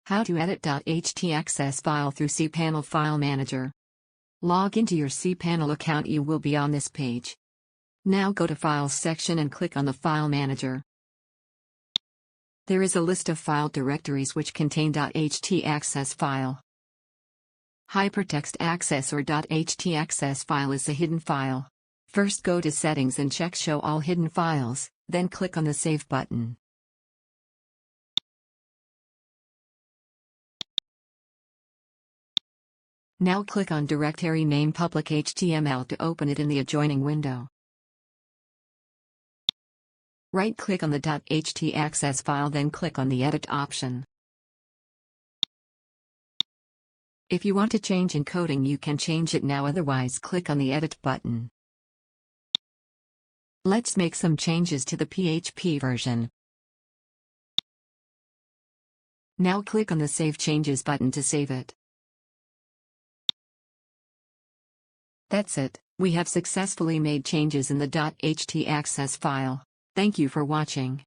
How to edit htaccess file through cPanel File Manager. Log into your cPanel account. You will be on this page. Now go to Files section and click on the File Manager. There is a list of file directories which contain htaccess file. Hypertext access or htaccess file is a hidden file. First go to Settings and check Show All Hidden Files, then click on the Save button. Now click on Directory Name Public HTML to open it in the adjoining window. Right-click on the htaccess file, then click on the Edit option. If you want to change encoding, you can change it now, otherwise click on the Edit button. Let's make some changes to the PHP version. Now click on the Save Changes button to save it. That's it, we have successfully made changes in the htaccess file. Thank you for watching.